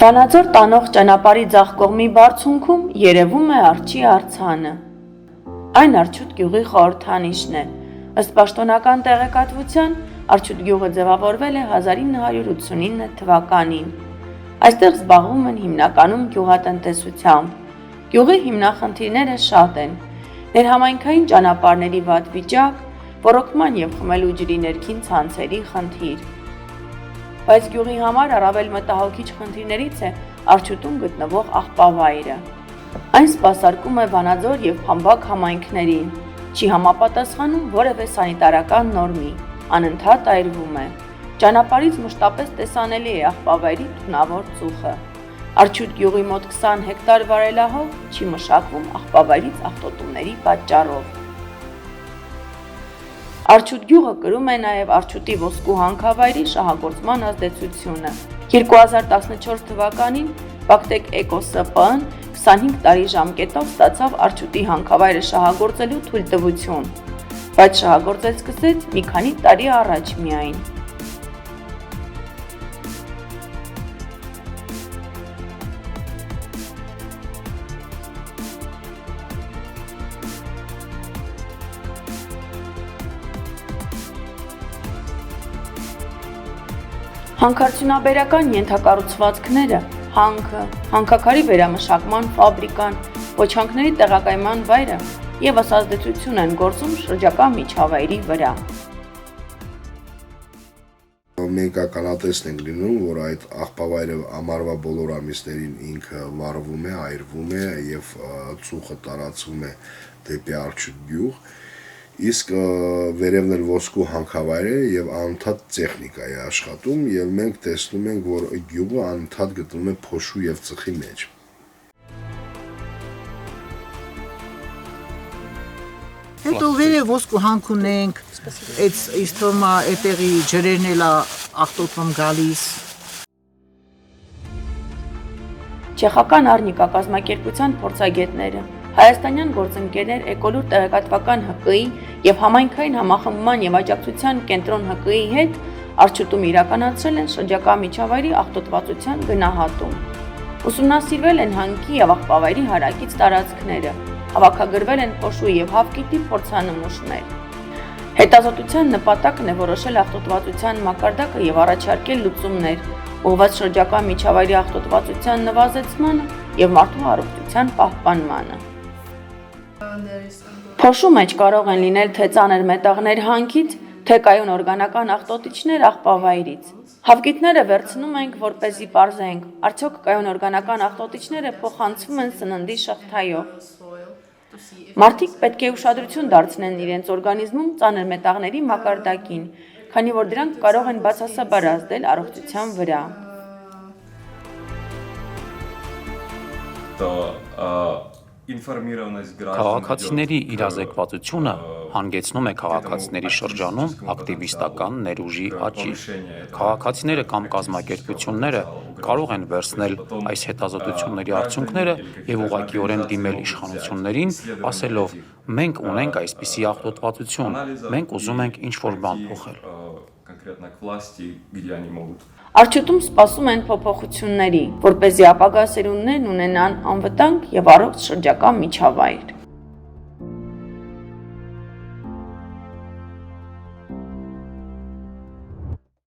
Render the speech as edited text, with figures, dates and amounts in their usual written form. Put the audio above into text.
Վանաձոր տանող ճանապարհի ձախ կողմի բարձունքում երևում է Արջի արձանը։ Այն Արջուտ գյուղի խորհրդանիշն է։ Ըստ պաշտոնական տեղեկատվության, Արջուտ գյուղը ձևավորվել է 1989 թվականին։ Այստեղ զբաղվում են հիմնականում գյուղատնտեսությամբ։ Գյուղի հիմնախնդիրները շատ են. ներհամայնքային ճանապարհների վատ վիճակ, ոռոգման եւ խմելու ջրի ներքին ցանցերի խնդիր։ Բայց գյուղի համար առավել մտահոգիչ խնդիրներից է Արջուտում գտնվող աղբավայրը։ Այն սպասարկում է Վանաձոր եւ Փամբակ համայնքներին, չի համապատասխանում որևէ սանիտարական նորմի, անընդհատ այրվում է։ Ճանապարհից մշտապես տեսանելի է աղբավայրի թունավոր ծուխը։ Արջուտ գյուղի մոտ 20 հեկտար վարելահող չի մշակվում աղբավայրից աղտոտումների պատճառով։ Արջուտ գյուղը կրում է նաև Արջուտի ոսկու հանքավայրի շահագործման ազդեցությունը։ 2014 թվականին Բաքտեկ Էկո ՍՊԸ-ն 25 տարի ժամկետով ստացավ Արջուտի հանքավայրը շահագործելու թույլտվություն, բայց շահագործել սկսեց մի քանի տարի առաջ միայն։ Հանքարդյունաբերական ենթակառուցվածքները, հանքը, հանքաքարի վերամշակման ֆաբրիկան, ոչանքների տեղակայման վայրը ևս ազդեցություն են գործում շրջակա միջավայրի վրա։ Մենք ականատեսն ենք լինում, որ այդ աղբավայրը ամառվա բոլոր ամիսներին ինքը վառվում է, այրվում է եւ ծուխը տարածվում է դեպի Արջուտ գյուղ, իսկ վերևն էլ ոսկու հանքավայր է եւ անընդհատ տեխնիկա է աշխատում եւ մենք տեսնում ենք, որ գյուղը անընդհատ գտնվում է փոշու եւ ծխի մեջ։ Հետո վերև ոսկու հանք ունենք, այդ իստոմա այդտեղի ջրերն էլ աղտոտվում գալիս։ Չեխական Արնիկա կազմակերպության փորձագետները, հայաստանյան գործընկերներ Էկոլուր տեղեկատվական ՀԿ-ի եւ համայնքային համախմբման եւ աջակցության կենտրոն ՀԿ-ի հետ Արջուտում իրականացրել են շրջակա միջավայրի աղտոտվածության գնահատում։ Ուսումնասիրվել են հանքի եւ աղբավայրի հարակից տարածքները, հավաքագրվել են փոշու եւ հավկիտի փորձանմուշներ։ Հետազոտության նպատակն է որոշել աղտոտվածության մակարդակը եւ առաջարկել լուծումներ, ուղղված շրջակա միջավայրի աղտոտվածության նվազեցմանը եւ մարդու առողջության պահպանմանը։ Փոշու մեջ կարող են լինել թե ծանր մետաղներ հանքից, թե կայուն օրգանական աղտոտիչներ աղբավայրից։ Հավկիտները վերցնում ենք, որպեսզի պարզենք, արդյոք կայուն օրգանական աղտոտիչները փոխանցվում են սննդի շղթայով։ Մարդիկ պետք է ուշադրություն դարձնեն իրենց օրգանիզմում ծանր մետաղների մակարդակին, քանի որ դրանք կարող են բացասաբար ազդել առողջության վրա։ Քաղաքացիների իրազեկվածությունը հանգեցնում է քաղաքացիների շրջանում ակտիվիստական ներուժի աճի։ Քաղաքացիները կամ կազմակերպությունները կարող են վերցնել այս հետազոտությունների արդյունքները եւ ուղղակիորեն դիմել իշխանություններին, ասելով. մենք ունենք այսպիսի աղտոտվածություն, մենք ուզում ենք ինչ-որ բան փոխել։ Արջուտում սպասում են փոփոխությունների, որպեսզի ապագա սերունդներն ունենան անվտանգ եւ առողջ շրջակա միջավայր։